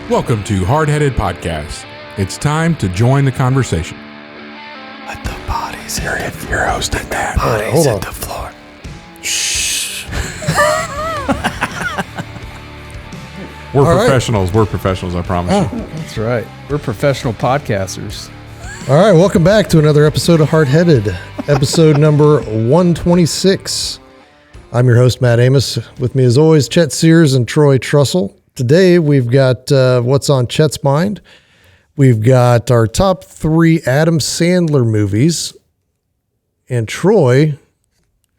Welcome to Hardheaded Podcast. It's time to join the conversation. Let the bodies You're hosting that. bodies hit the floor. Shh. We're professionals. We're professionals, I promise you. That's right. We're professional podcasters. All right, welcome back to another episode of Hardheaded, episode number 126. I'm your host, Matt Amos. With me, as always, Chet, Sears, and Troy Trussell. Today, we've got what's on Chet's mind. We've got our top 3 Adam Sandler movies. And Troy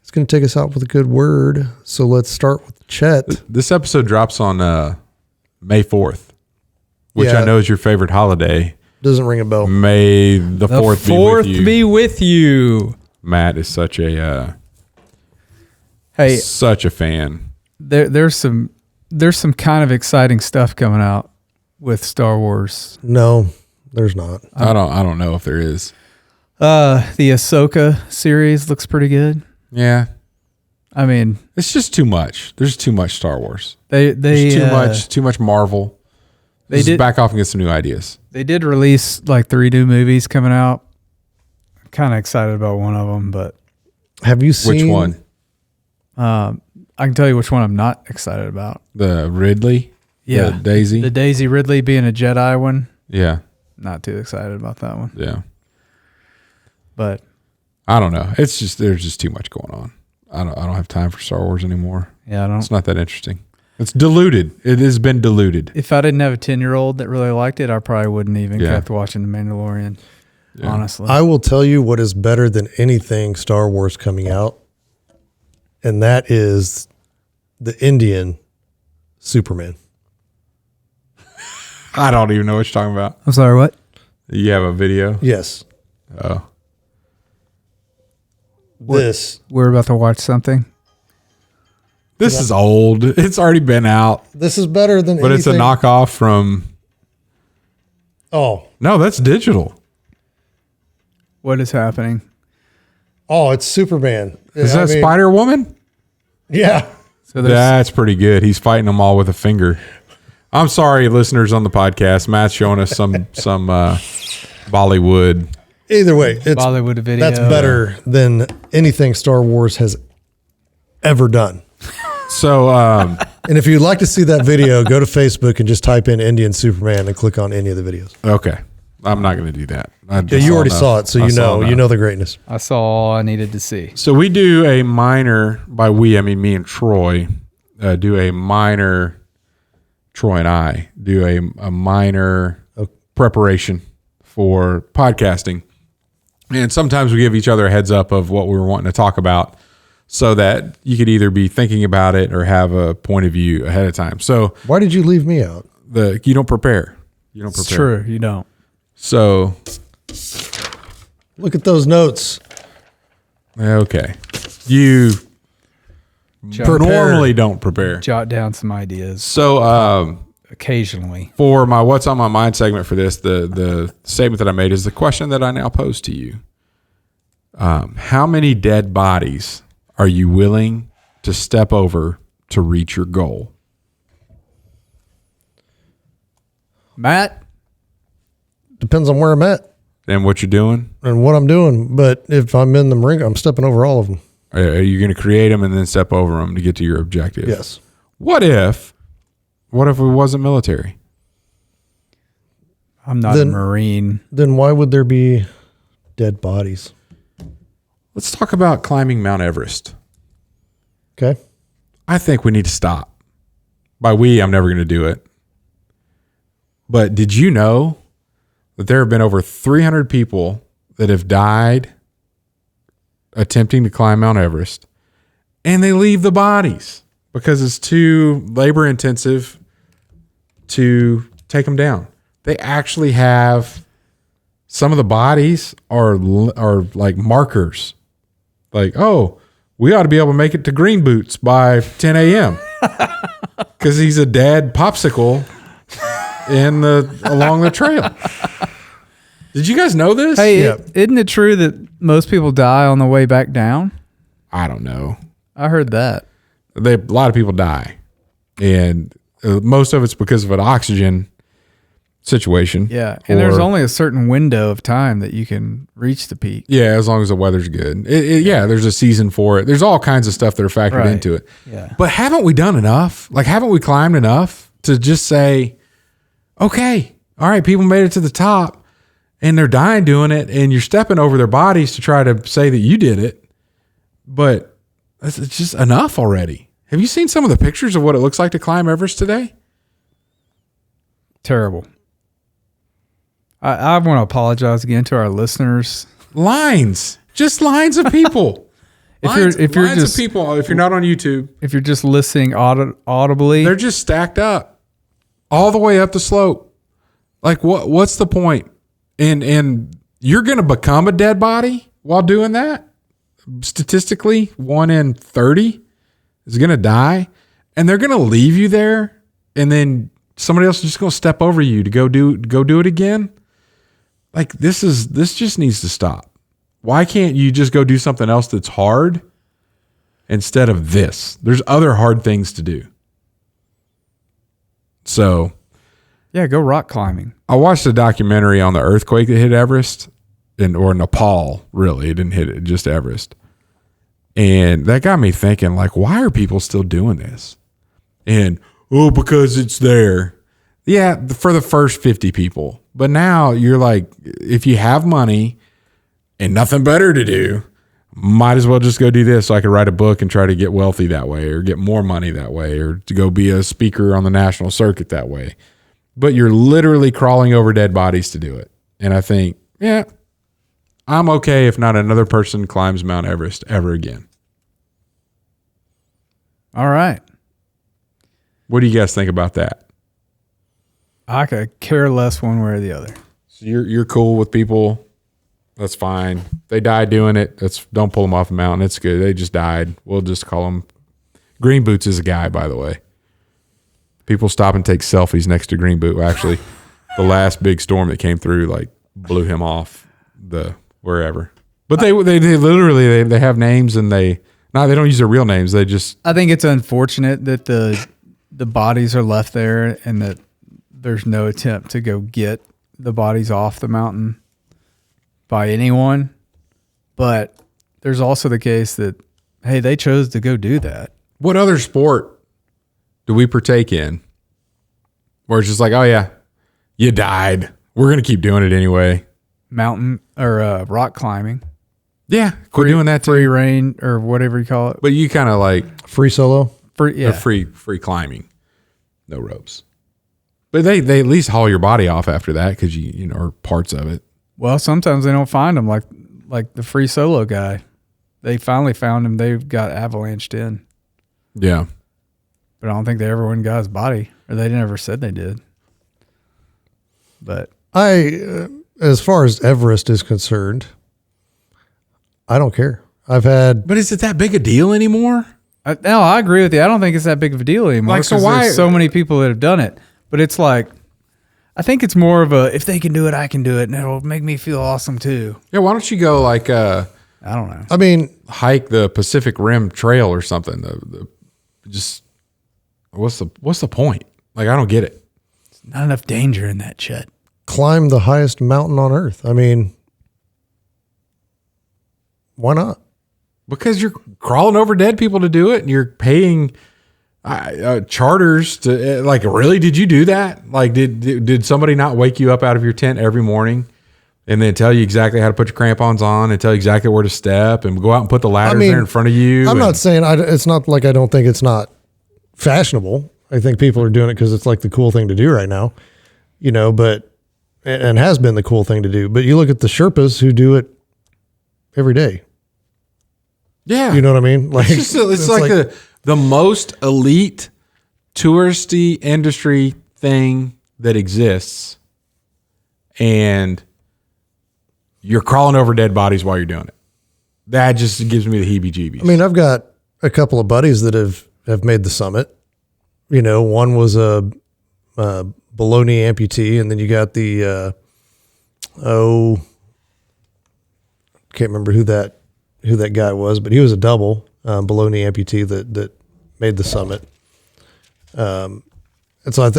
is going to take us out with a good word. So let's start with Chet. This episode drops on May 4th, which Yeah. I know is your favorite holiday. Doesn't ring a bell. May the 4th be with you. Matt is such a Hey, such a fan. there's some kind of exciting stuff coming out with Star Wars. No, there's not. I don't know if there is. The Ahsoka series looks pretty good. Yeah. I mean, It's just too much. There's too much Star Wars. they There's too much Marvel. They Just did back off and get some new ideas. They did release like 3 new movies coming out. I'm kind of excited about one of them, but Have you seen... Which one? I can tell you which one I'm not excited about. The Ridley? Yeah, The Daisy? the Daisy Ridley being a Jedi one. Yeah. Not too excited about that one, Yeah. but I don't know. It's just there's just too much going on. I don't have time for Star Wars anymore. yeah, I don't. It's not that interesting. It's diluted. It has been diluted. If I didn't have a 10-year-old that really liked it, I probably wouldn't even Yeah. kept watching The Mandalorian, Yeah. honestly. I will tell you what is better than anything Star Wars coming out, and that is the Indian Superman. I don't even know what you're talking about. I'm sorry, what? You have a video? Yes. Oh. This We're about to watch something. This is old. It's already been out. is better than But anything. it's a knockoff from Oh, No, that's digital. What is happening? it's Superman. Is I that mean, Spider Woman? Yeah. So there's That's pretty good. He's fighting them all with a finger. I'm sorry, listeners on the podcast. Matt's showing us some Bollywood. Either way, it's Bollywood video. that's better than anything Star Wars has ever done. So And if you'd like to see that video, go to Facebook and just type in Indian Superman and click on any of the videos. okay, I'm not going to do that. Yeah, you already saw it, so you know the greatness. I saw all I needed to see. So we do a minor, by we I mean me and Troy, do a minor. Troy and I do a minor preparation for podcasting. And sometimes we give each other a heads up of what we were wanting to talk about so that you could either be thinking about it or have a point of view ahead of time. So Why did you leave me out? you don't prepare. You don't It's prepare. true. You don't. So, Look at those notes. okay. You normally don't prepare. Jot down some ideas So, occasionally. for my What's on My Mind segment for this, the statement that I made is the question that I now pose to you. How many dead bodies are you willing to step over to reach your goal? Matt? Depends on where I'm at And what you're doing? and what I'm doing. But if I'm in the ring, I'm stepping over all of them. Are you going to create them and then step over them to get to your objective? Yes. What if it wasn't military? I'm not a Marine. Then why would there be dead bodies? Let's talk about climbing Mount Everest. Okay. I think we need to stop. By we, I'm never going to do it. But did you know that there have been over 300 people that have died attempting to climb Mount Everest, and they leave the bodies because it's too labor intensive to take them down? They actually have some of the bodies are like markers. Like, oh, we ought to be able to make it to Green Boots by 10 a.m. because he's a dead popsicle along the trail. Did you guys know this? Hey, Yeah. isn't it true that most people die on the way back down? I don't know. I heard that. A lot of people die, and most of it's because of an oxygen situation. Yeah. And there's Or- only a certain window of time that you can reach the peak. Yeah, as long as the weather's good. Yeah, there's a season for it. There's all kinds of stuff that are factored Right. into it. Yeah. But haven't we done enough? Like, haven't we climbed enough to just say, okay, all right, people made it to the top and they're dying doing it, and you're stepping over their bodies to try to say that you did it. But it's just enough already. Have you seen some of the pictures of what it looks like to climb Everest today? Terrible. I want to apologize again to our listeners. Lines. Just lines of people. If you're lines just of people, if you're not on YouTube, if you're just listening audibly, they're just stacked up all the way up the slope. Like what's the point? And you're going to become a dead body while doing that? Statistically, 1 in 30 is going to die, and they're going to leave you there, and then somebody else is just going to step over you to go do it again. Like this just needs to stop. Why can't you just go do something else that's hard instead of this? There's other hard things to do. So, yeah, go rock climbing. I watched a documentary on the earthquake that hit Everest, or Nepal, really. It didn't hit it, just Everest. And that got me thinking, like, why are people still doing this? And, because it's there. Yeah, for the first 50 people. But now you're like, if you have money and nothing better to do, might as well just go do this so I could write a book and try to get wealthy that way, or get more money that way, or to go be a speaker on the national circuit that way. But you're literally crawling over dead bodies to do it. And I think, yeah, I'm okay if not another person climbs Mount Everest ever again. All right. What do you guys think about that? I could care less one way or the other. So you're cool with people. That's fine. They died doing it. Don't pull them off the mountain. It's good. They just died. We'll just call them. Green Boots is a guy, by the way. People stop and take selfies next to Green Boot. Actually, the last big storm that came through, like, blew him off the wherever. But they literally they have names, and they don't use their real names. They just. I think it's unfortunate that the bodies are left there and that there's no attempt to go get the bodies off the mountain by anyone. But there's also the case that, hey, they chose to go do that. What other sport do we partake in where it's just like, oh yeah, you died, we're going to keep doing it anyway? Mountain or rock climbing. Yeah, quit doing that too. Free reign or whatever you call it. But you kind of like Free solo. free climbing, no ropes. But they at least haul your body off after that because you know, or parts of it. Well, sometimes they don't find them, like the free solo guy. They finally found him. They got avalanched in. Yeah. But I don't think they ever went and got his body, or they never said they did. But As far as Everest is concerned, I don't care. But is it that big a deal anymore? No, I agree with you. I don't think it's that big of a deal anymore. Like, so 'cause why- there's so many people that have done it. But it's like, I think it's more of a, if they can do it, I can do it, and it'll make me feel awesome too. Yeah, why don't you go like I don't know. I mean, hike the Pacific Rim Trail or something? Just what's the point? Like, I don't get it. Not enough danger in that, Chet. climb the highest mountain on earth. I mean, why not? Because you're crawling over dead people to do it, and you're paying charters to like. Really, did you do that? Like, did somebody not wake you up out of your tent every morning and then tell you exactly how to put your crampons on and tell you exactly where to step and go out and put the ladders there in front of you? I'm not saying it's not like I don't think it's not fashionable. I think people are doing it because it's like the cool thing to do right now, you know, but, and has been the cool thing to do. But you look at the Sherpas who do it every day. Yeah. You know what I mean? Like, it's like the most elite touristy industry thing that exists. And you're crawling over dead bodies while you're doing it. That just gives me the heebie-jeebies. I mean, I've got a couple of buddies that have made the summit. You know, one was a baloney amputee, and then you got the can't remember who that guy was, but he was a double baloney amputee that made the summit. And so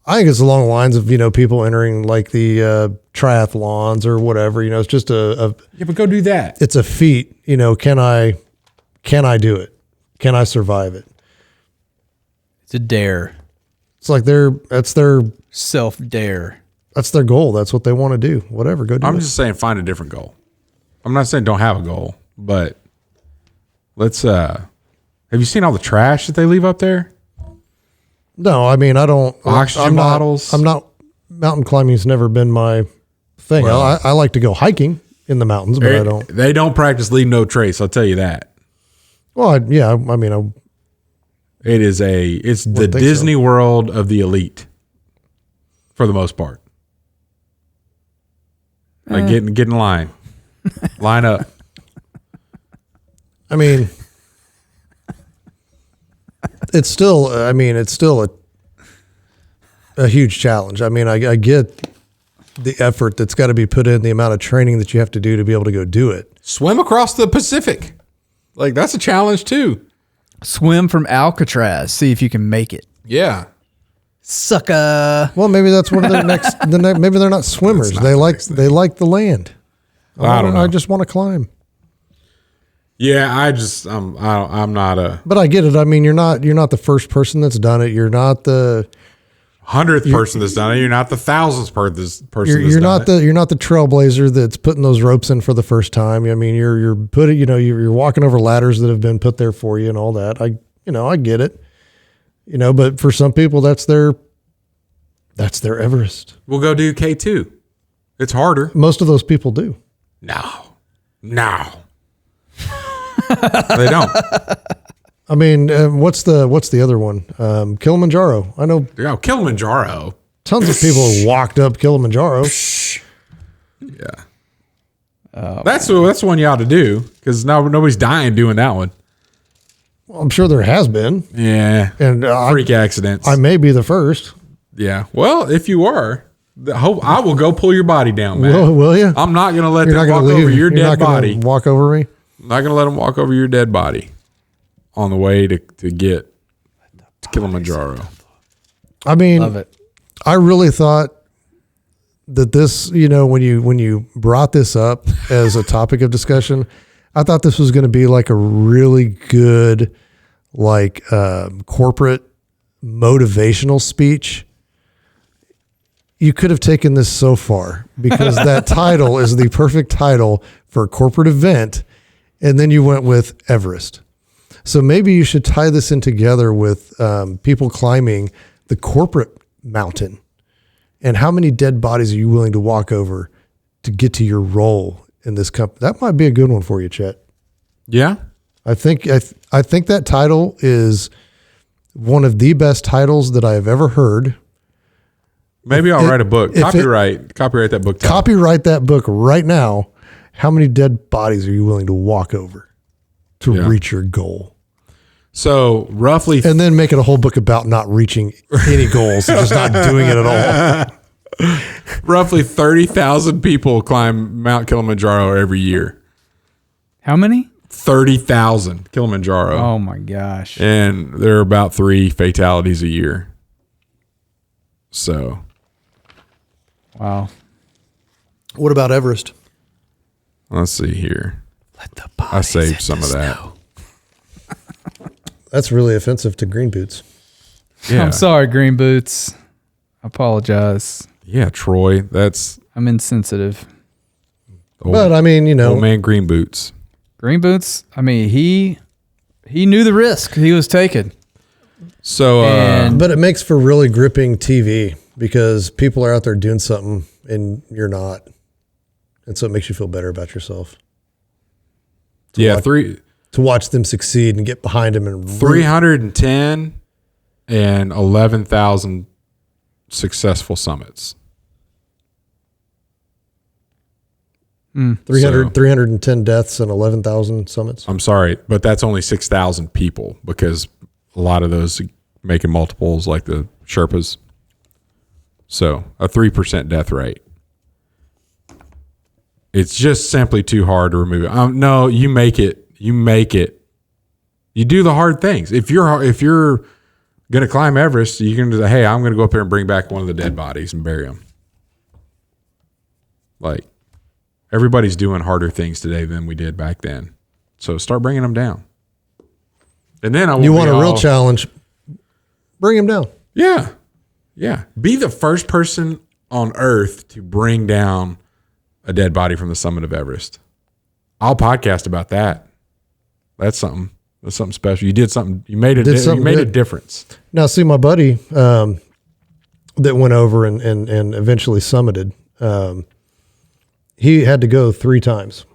I think it's along the lines of, people entering like the triathlons or whatever. It's just Yeah, but go do that. it's a feat. Can I do it? Can I survive it? It's a dare. It's like that's their Self-dare. goal. That's what they want to do. Whatever, go do it. I'm just saying find a different goal. I'm not saying don't have a goal, but let's have you seen all the trash that they leave up there? No, I mean, I don't. Oxygen bottles. I'm not. Mountain climbing's never been my thing. Well, I like to go hiking in the mountains, but I don't. They don't practice leave no trace. I'll tell you that. Well, It's the think Disney World of the elite, for the most part. Like get in line, line up. I mean, it's still a huge challenge. I mean, I get the effort that's got to be put in, the amount of training that you have to do to be able to go do it. Swim across the Pacific, like that's a challenge too. Swim from Alcatraz. See if you can make it. Yeah, Sucker. Well, maybe that's one of their maybe they're not swimmers. They like the land. I don't know. I just want to climb. yeah. I'm not a But I get it. I mean, you're not the first person that's done it. You're not the 100th person that's done it. You're not the 1,000th person. you're not the trailblazer that's putting those ropes in for the first time. I mean, you're putting, you're walking over ladders that have been put there for you and all that. I get it. But for some people that's their Everest. We'll go do K2. It's harder. Most of those people do. No. They don't. I mean, what's the other one? Kilimanjaro. I know Kilimanjaro. tons of people have walked up Kilimanjaro. Yeah. That's one you ought to do because now nobody's dying doing that one. Well, I'm sure there has been. Yeah. And freak accidents. I may be the first. Yeah. Well, if you are, I will go pull your body down, man. Will you? I'm not going to let You're them not walk going to leave over your you're dead not gonna body. walk over me. I'm not going to let them walk over your dead body on the way to get to Kilimanjaro. I mean, Love it. I really thought that this, when you brought this up as a topic of discussion, I thought this was going to be like a really good, like corporate motivational speech. You could have taken this so far because that title is the perfect title for a corporate event. And then you went with Everest. So maybe you should tie this in together with people climbing the corporate mountain. And how many dead bodies are you willing to walk over to get to your role in this company? That might be a good one for you, Chet. Yeah. I think that title is one of the best titles that I have ever heard. Maybe I'll write a book. Copyright that book. Title. Copyright that book right now. How many dead bodies are you willing to walk over to reach your goal? So roughly, And then make it a whole book about not reaching any goals and just not doing it at all. roughly 30,000 people climb Mount Kilimanjaro every year. How many? 30,000 Kilimanjaro. Oh my gosh. And there are about 3 fatalities a year. So, Wow. What about Everest? let's see here. Let the I saved some of that. That's really offensive to green boots. Yeah. I'm sorry, Green Boots. I apologize. Yeah, Troy. That's I'm insensitive. old, But I mean, old man Green Boots. Green Boots, I mean, he knew the risk he was taking. So, And- but it makes for really gripping TV because people are out there doing something and you're not. And so it makes you feel better about yourself. yeah, watch- To watch them succeed and get behind them and 310 and 11,000 successful summits. 310 deaths and 11,000 summits. I'm sorry, but that's only 6,000 people because a lot of those making multiples like the Sherpas. So a 3% death rate. It's just simply too hard to remove it. No, you make it. You make it. You do the hard things. If you're going to climb Everest, you can say, hey, I'm going to go up there and bring back one of the dead bodies and bury them. Like, everybody's doing harder things today than we did back then. So start bringing them down. And then you want a real challenge, bring him down. Yeah. Yeah. Be the first person on earth to bring down a dead body from the summit of Everest. I'll podcast about that. That's something. That's something special. You did something. You made it. You made a difference. Now, see, my buddy that went over and eventually summited, he had to go 3 times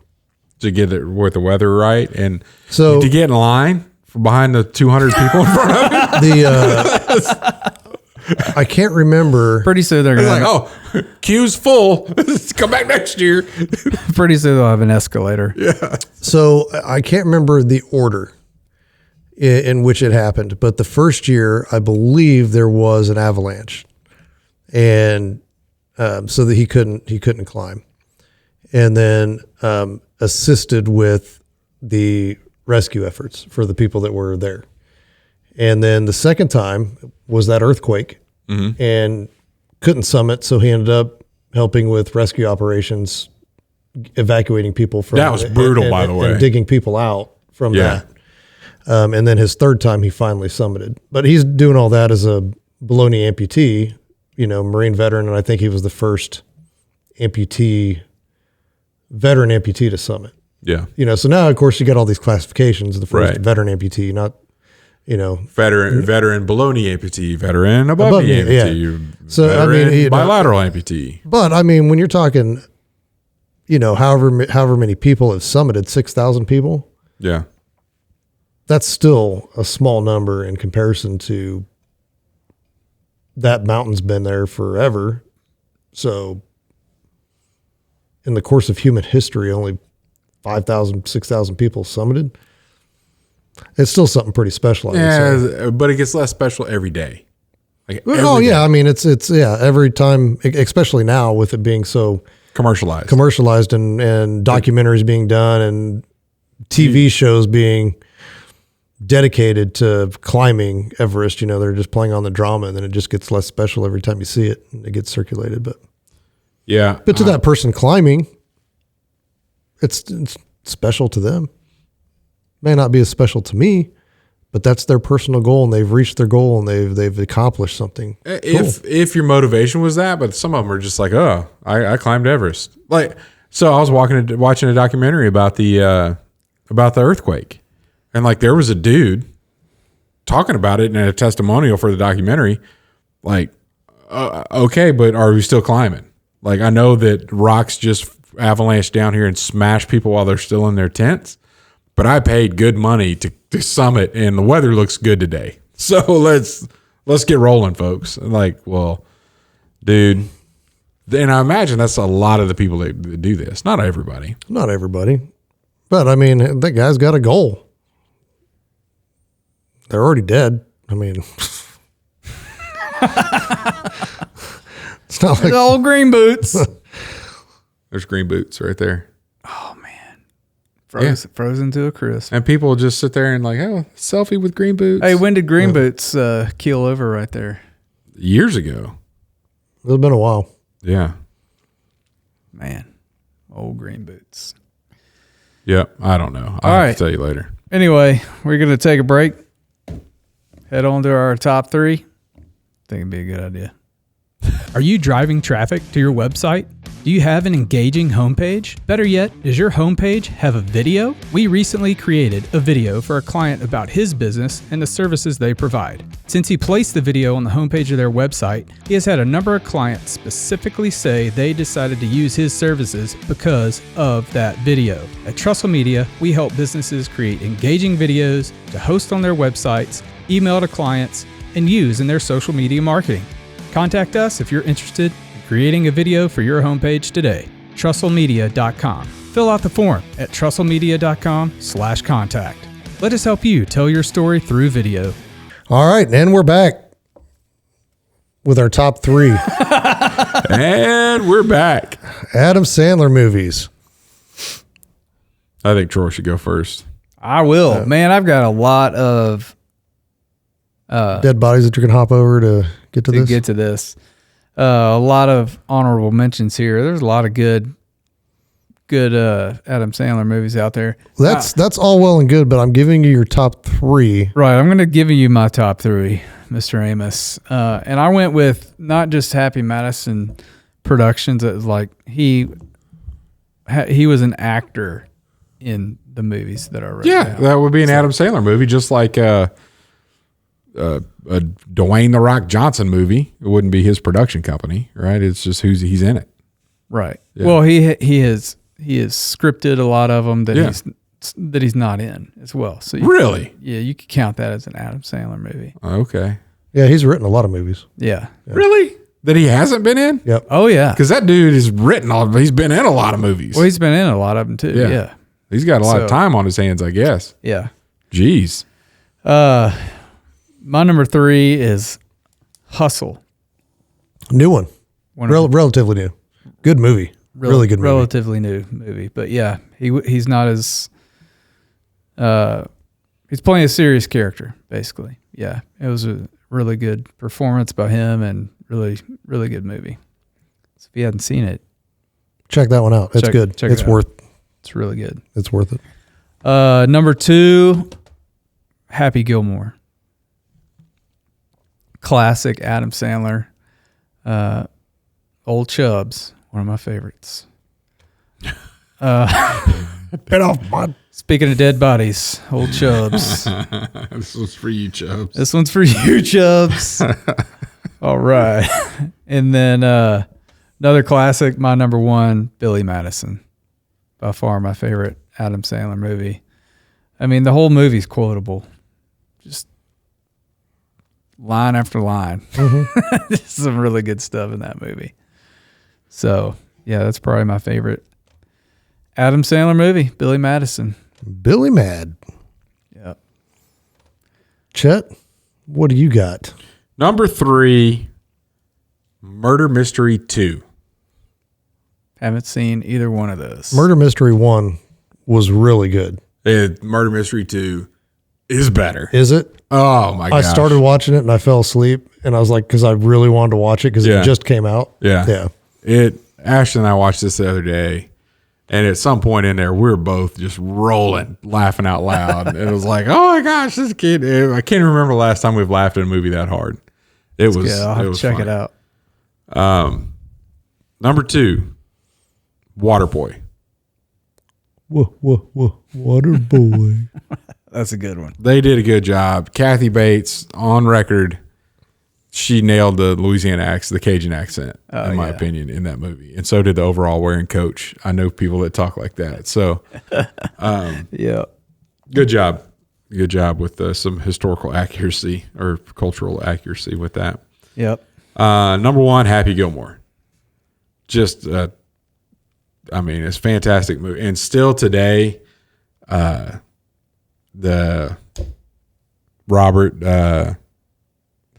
to get it with the weather right, and so to get in line from behind the 200 people in front of him. I can't remember. Pretty soon they're going to queue's full. Come back next year. Pretty soon they'll have an escalator. Yeah. So I can't remember the order in which it happened, but the first year I believe there was an avalanche, and so that he couldn't climb, and then assisted with the rescue efforts for the people that were there. And then the second time was that earthquake, and couldn't summit, so he ended up helping with rescue operations, evacuating people from. That was brutal, by the way, and digging people out from that. And then his third time, he finally summited. But he's doing all that as a baloney amputee, Marine veteran, and I think he was the first veteran amputee to summit. Yeah. So now, of course, you got all these classifications. The first veteran amputee, not, veteran baloney amputee, veteran above knee amputee. Yeah. So I mean, bilateral amputee. But I mean, when you're talking, however many people have summited, 6,000 people. Yeah. That's still a small number in comparison to that mountain's been there forever. So in the course of human history, only 5,000, 6,000 people summited. It's still something pretty special. But it gets less special every day. Like day. I mean, it's every time, especially now with it being so commercialized and documentaries being done and TV shows being dedicated to climbing Everest. They're just playing on the drama, and then it just gets less special every time you see it and it gets circulated. But to that person climbing, it's special to them. May not be as special to me, but that's their personal goal, and they've reached their goal, and they've accomplished something. If your motivation was that, but some of them are just like, oh, I climbed Everest. Like, so I was watching a documentary about the earthquake, and like there was a dude talking about it in a testimonial for the documentary. Like, okay, but are we still climbing? Like, I know that rocks just avalanched down here and smash people while they're still in their tents, but I paid good money to summit, and the weather looks good today. So let's get rolling, folks. Like, well, dude, and I imagine that's a lot of the people that do this. Not everybody. But I mean, that guy's got a goal. They're already dead. I mean, it's not like the old green boots. There's green boots right there. Oh man, frozen to a crisp. And people just sit there and like, oh, selfie with green boots. Hey, when did green boots keel over right there? Years ago. It's been a while. Yeah. Man, old green boots. Yep. I don't know. I'll have to tell you later. Anyway, we're going to take a break. Head on to our top 3. I think it'd be a good idea. Are you driving traffic to your website? Do you have an engaging homepage? Better yet, does your homepage have a video? We recently created a video for a client about his business and the services they provide. Since he placed the video on the homepage of their website, he has had a number of clients specifically say they decided to use his services because of that video. At Trussell Media, we help businesses create engaging videos to host on their websites, email to clients, and use in their social media marketing. Contact us if you're interested in creating a video for your homepage today. TrussellMedia.com. Fill out the form at TrussellMedia.com/contact. Let us help you tell your story through video. All right, and we're back with our top 3. And we're back. Adam Sandler movies. I think Troy should go first. I will. Man, I've got a lot of Dead bodies that you can hop over to get to this? Get to this. A lot of honorable mentions here. There's a lot of good Adam Sandler movies out there. That's all well and good, but I'm giving you your top 3. Right. I'm going to give you my top 3, Mr. Amos. And I went with not just Happy Madison Productions. It was like he was an actor in the movies that I wrote down. That would be an Adam Sandler movie, just like a Dwayne The Rock Johnson movie. It wouldn't be his production company, right? It's just he's in it. Right. Yeah. Well, he has scripted a lot of them that he's not in as well. So Really? Yeah, you could count that as an Adam Sandler movie. Okay. Yeah, he's written a lot of movies. Yeah. Really? That he hasn't been in? Yep. Oh yeah. Because that dude has he's been in a lot of movies. Well, he's been in a lot of them too. Yeah. He's got a lot of So- time on his hands, I guess. Yeah. Jeez. My number 3 is Hustle. New one. One of Relatively new. Good movie. Really good movie. Relatively new movie, but yeah, he's not as he's playing a serious character basically. Yeah, it was a really good performance by him and really really good movie. So if you hadn't seen it, Check that one out. It's good. check it It's out. worth It's worth it. Number 2, Happy Gilmore. Classic Adam Sandler. Old Chubbs, one of my favorites. Get off my... Speaking of dead bodies, Old Chubbs. This was for you, Chubbs. This one's for you, Chubbs. All right. And then another classic, my number 1, Billy Madison. By far my favorite Adam Sandler movie. I mean, the whole movie's quotable. Just line after line. There's some really good stuff in that movie. So, yeah, that's probably my favorite Adam Sandler movie, Billy Madison. Billy Mad. Yep. Chet, what do you got? Number 3, Murder Mystery 2. Haven't seen either one of those. Murder Mystery 1 was really good. Murder Mystery 2 is better. Is it? Oh, my I gosh. started watching it and I fell asleep. And I was like, because I really wanted to watch it because Yeah. it just came out. Yeah. Yeah. Ashton and I watched this the other day, and at some point in there, we were both just rolling, laughing out loud. And it was like, oh my gosh, this kid! I can't remember the last time we've laughed at a movie that hard. It was. Yeah, I'll have to check it out. Number 2, Waterboy. Waterboy. That's a good one. They did a good job. Kathy Bates, on record, she nailed the Louisiana accent, the Cajun accent, in my opinion, in that movie. And so did the overall wearing coach. I know people that talk like that. So, Yeah. good job. Good job with some historical accuracy or cultural accuracy with that. Yep. Number 1, Happy Gilmore. Just, it's a fantastic movie. And still today, the Robert,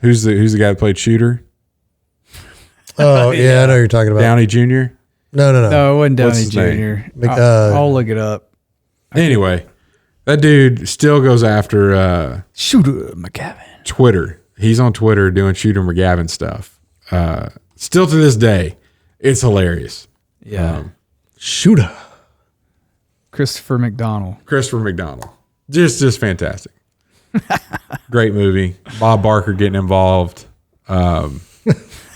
who's the guy that played Shooter? Oh, yeah, I know who you're talking about. Downey Jr.? No. No, it wasn't What's Downey his name? Jr. I'll look it up. Anyway, that dude still goes after Shooter McGavin. Twitter. He's on Twitter doing Shooter McGavin stuff. Still to this day, it's hilarious. Yeah. Shooter. Christopher McDonald. Christopher McDonald. Just fantastic. Great movie. Bob Barker getting involved. Carl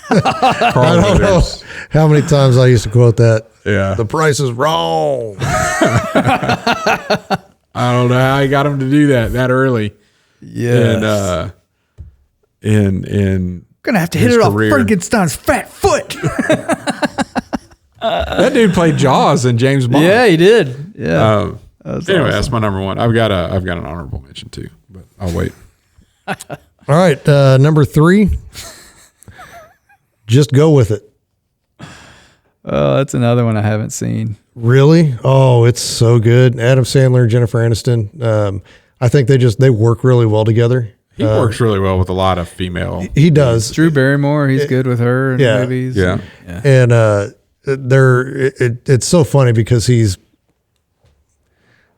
I don't know Weathers. how many times I used to quote that. Yeah. The price is wrong. I don't know how he got him to do that early. Yeah. And in Gonna have to his hit it off career. Frankenstein's fat foot. that dude played Jaws in James Bond. Yeah, he did. Yeah. Anyway, that's my number 1. I've got an honorable mention too, but I'll wait. All right. Number 3. Just go with it. Oh, that's another one I haven't seen. Really? Oh, it's so good. Adam Sandler, Jennifer Aniston. I think they work really well together. He works really well with a lot of female. He does. Drew Barrymore, he's good with her in yeah. movies. Yeah. And it's so funny because he's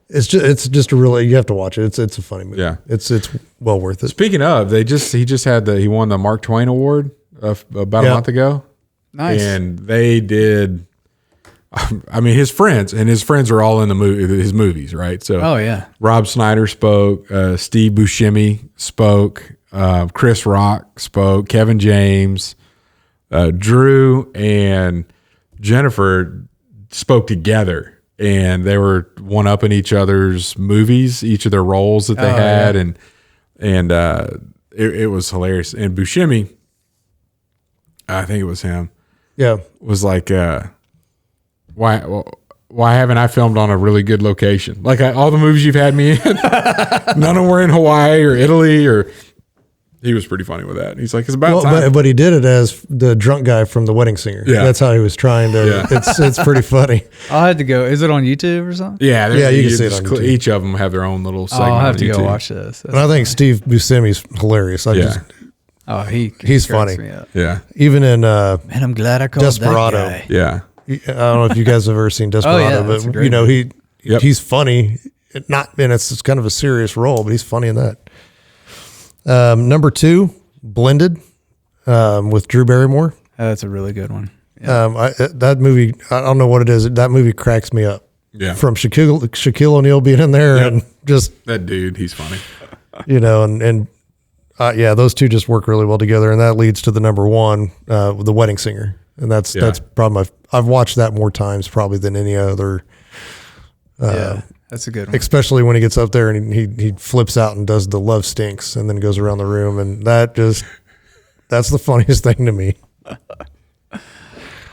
It's just a really, you have to watch it. It's a funny movie. Yeah. It's well worth it. Speaking of, he won the Mark Twain Award about a month ago. Nice. And they did. I mean, his friends are all in his movies, right? So, Oh yeah. Rob Schneider spoke, Steve Buscemi spoke, Chris Rock spoke, Kevin James, Drew and Jennifer spoke together, and they were one-upping each other's movies, each of their roles that they had, and it was hilarious. And Buscemi, I think it was him, was like, why haven't I filmed on a really good location? Like all the movies you've had me in, none of them were in Hawaii or Italy or. He was pretty funny with that. He's like, it's about time. But he did it as the drunk guy from The Wedding Singer. Yeah. That's how he was trying to. Yeah. It's pretty funny. I'll have to go. Is it on YouTube or something? Yeah, you can see it on YouTube. Each of them have their own little segment. I'll have to on YouTube. go watch this. And I think Steve Buscemi's hilarious. He's cracks funny. me up. Yeah, Even in Man, I'm glad I called Desperado. that guy. yeah. I don't know if you guys have ever seen Desperado, that's a but great he's funny. It's kind of a serious role, but he's funny in that. Number 2, Blended, with Drew Barrymore. That's a really good one. Yeah. That movie, I don't know what it is. That movie cracks me up. Yeah. From Shaquille O'Neal being in there and just That dude, he's funny. Those two just work really well together, and that leads to the number 1, The Wedding Singer, and that's probably I've watched that more times probably than any other. That's a good one. Especially when he gets up there and he flips out and does the love stinks and then goes around the room, and that's the funniest thing to me.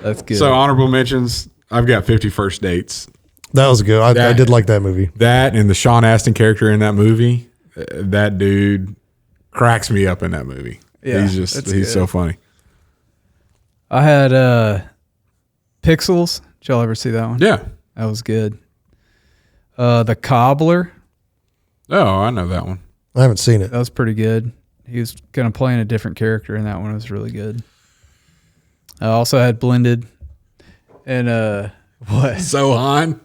That's good. So honorable mentions. I've got 50 First Dates. That was good. I did like that movie. That and the Sean Astin character in that movie. That dude cracks me up in that movie. Yeah, he's so funny. I had Pixels. Did y'all ever see that one? Yeah. That was good. The Cobbler. Oh, I know that one. I haven't seen it. That was pretty good. He was kind of playing a different character in that one. It was really good. I also had Blended. And what? Zohan.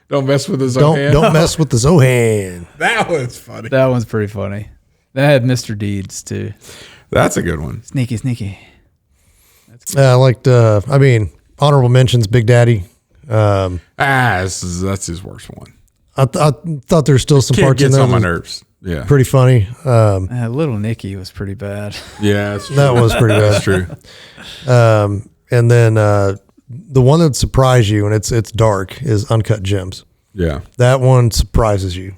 Don't mess with the Zohan. Don't mess with the Zohan. That was funny. That one's pretty funny. That had Mr. Deeds too. That's a good one. Sneaky. I liked. Honorable mentions. Big Daddy. That's his worst one. I thought there's still some Kid parts in gets there on my that nerves. Yeah. pretty funny. Little Nicky was pretty bad. Yeah, that's true. That was pretty bad. That's true. And then the one that surprised you, and it's dark, is Uncut Gems. Yeah. That one surprises you.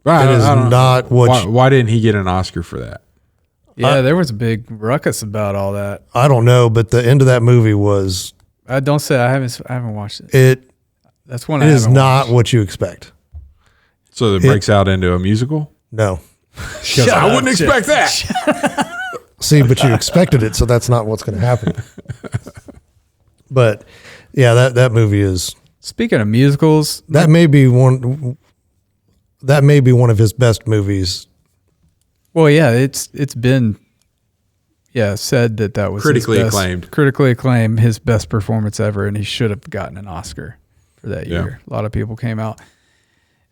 Well, It is I don't know. not what Why didn't he get an Oscar for that? Yeah, there was a big ruckus about all that. I don't know, but the end of that movie was Don't say I haven't watched it. it. That's one It I is haven't not watched. what you expect. So it breaks out into a musical? No. I wouldn't expect that. See, but you expected it, so that's not what's going to happen. But yeah, that movie is Speaking of musicals, that may be one of his best movies. well, yeah, it's been said that was Critically his best- acclaimed. critically acclaimed, his best performance ever, and he should have gotten an Oscar for that Yeah. year. A lot of people came out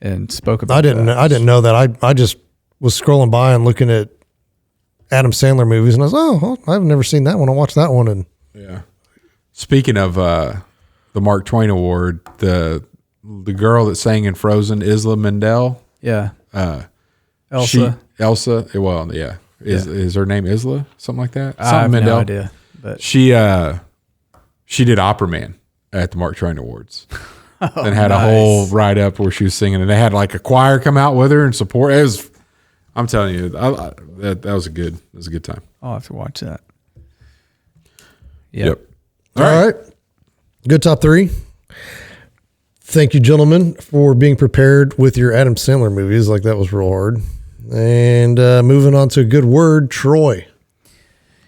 and spoke about. I didn't know that. I just was scrolling by and looking at Adam Sandler movies, and I was I've never seen that one. I'll watch that one. And Yeah. Speaking of the Mark Twain Award, the girl that sang in Frozen, Isla Mendel. Yeah, Elsa. Elsa. Well, yeah. Is her name Isla? Something like that? I have no idea, but She did Opera Man at the Mark Twain Awards. And had a whole write up where she was singing, and they had like a choir come out with her and support. It was, I'm telling you, that was a good time. I'll have to watch that. Yep. all right. Good top 3. Thank you, gentlemen, for being prepared with your Adam Sandler movies. Like that was real hard. And moving on to a good word, Troy.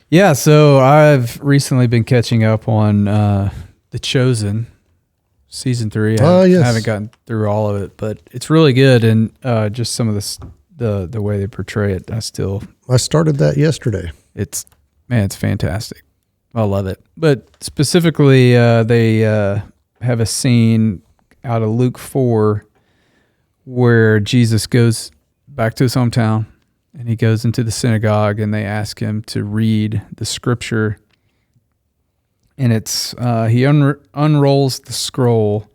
Yeah, so I've recently been catching up on The Chosen, season 3. I haven't gotten through all of it, but it's really good, and just some of the way they portray it, I started that yesterday. it's fantastic. I love it. But specifically, they have a scene out of Luke 4 where Jesus goes back to his hometown and he goes into the synagogue and they ask him to read the scripture. And it's he unrolls the scroll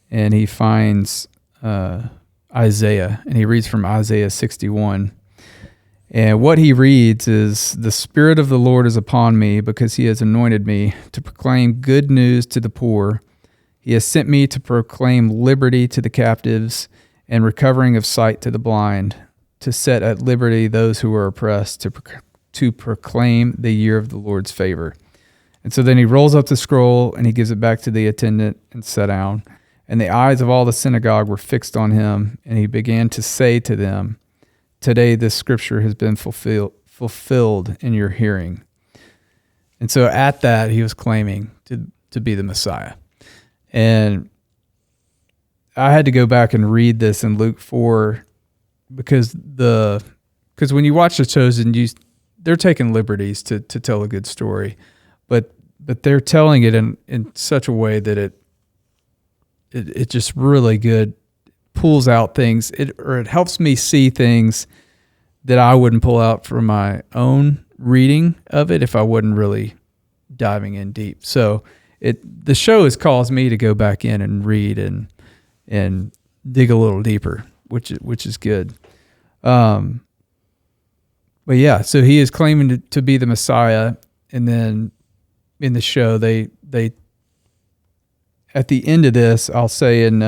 and he finds Isaiah, and he reads from Isaiah 61. And what he reads is, "The Spirit of the Lord is upon me, because he has anointed me to proclaim good news to the poor. He has sent me to proclaim liberty to the captives and recovering of sight to the blind, to set at liberty those who are oppressed, to proclaim the year of the Lord's favor." And so then he rolls up the scroll and he gives it back to the attendant and sat down. And the eyes of all the synagogue were fixed on him, and he began to say to them, "Today this scripture has been fulfilled in your hearing." And so at that, he was claiming to be the Messiah. And I had to go back and read this in Luke 4 because when you watch The Chosen, they're taking liberties to tell a good story, but they're telling it in such a way that it just really good pulls out things, it helps me see things that I wouldn't pull out from my own reading of it if I wasn't really diving in deep. So the show has caused me to go back in and read and dig a little deeper, which is good. But yeah, so he is claiming to be the Messiah, and then in the show they at the end of this, I'll say in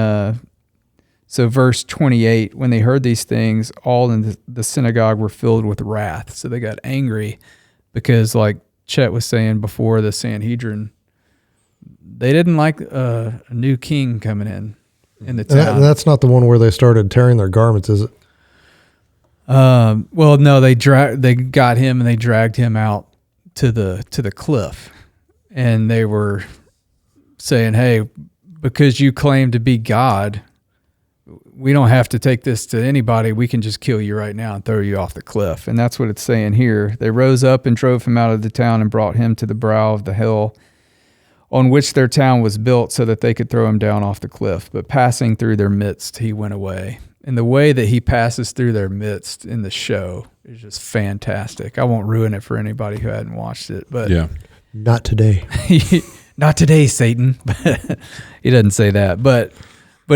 so verse 28, when they heard these things, all in the synagogue were filled with wrath. So they got angry because, like Chet was saying before, the Sanhedrin, they didn't like a new king coming in the town. And that's not the one where they started tearing their garments, is it? Well, no, they got him and they dragged him out to the cliff, and they were saying, "Hey, because you claim to be God, we don't have to take this to anybody. We can just kill you right now and throw you off the cliff." And that's what it's saying here. They rose up and drove him out of the town and brought him to the brow of the hill on which their town was built, so that they could throw him down off the cliff. But passing through their midst, he went away. And the way that he passes through their midst in the show is just fantastic. I won't ruin it for anybody who hadn't watched it, but Yeah. Not today. Not today, Satan. He doesn't say that, but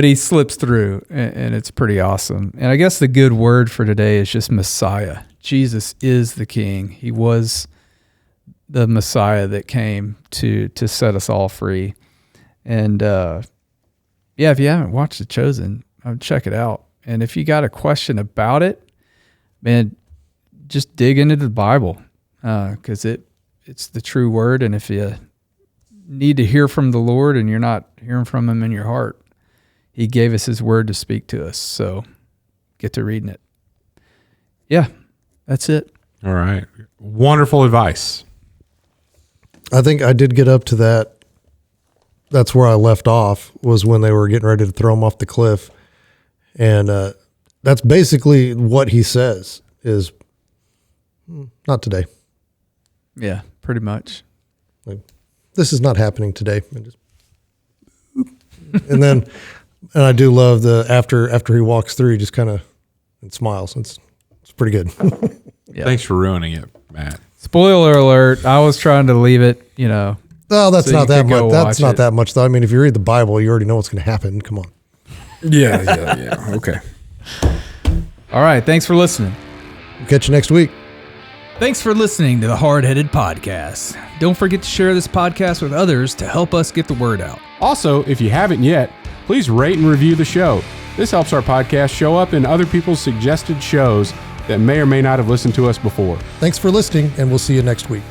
he slips through, and it's pretty awesome. And I guess the good word for today is just Messiah. Jesus is the King. He was the Messiah that came to set us all free. And yeah, if you haven't watched The Chosen, check it out. And if you got a question about it, man, just dig into the Bible, because it's the true word. And if you need to hear from the Lord and you're not hearing from him in your heart, he gave us his word to speak to us. So get to reading it. Yeah, that's it. All right. Wonderful advice. I think I did get up to that. That's where I left off, was when they were getting ready to throw him off the cliff. And that's basically what he says is, "Not today." Yeah, pretty much. Like, this is not happening today. And then, and I do love the after he walks through, he just kind of smiles. It's pretty good. Yeah. Thanks for ruining it, Matt. Spoiler alert. I was trying to leave it, No, that's so not you that could go much. That's watch not it. that much, though. I mean, if you read the Bible, you already know what's going to happen. Come on. Yeah. Okay. All right. Thanks for listening. We'll catch you next week. Thanks for listening to the Hardheaded Podcast. Don't forget to share this podcast with others to help us get the word out. Also, if you haven't yet, please rate and review the show. This helps our podcast show up in other people's suggested shows that may or may not have listened to us before. Thanks for listening, and we'll see you next week.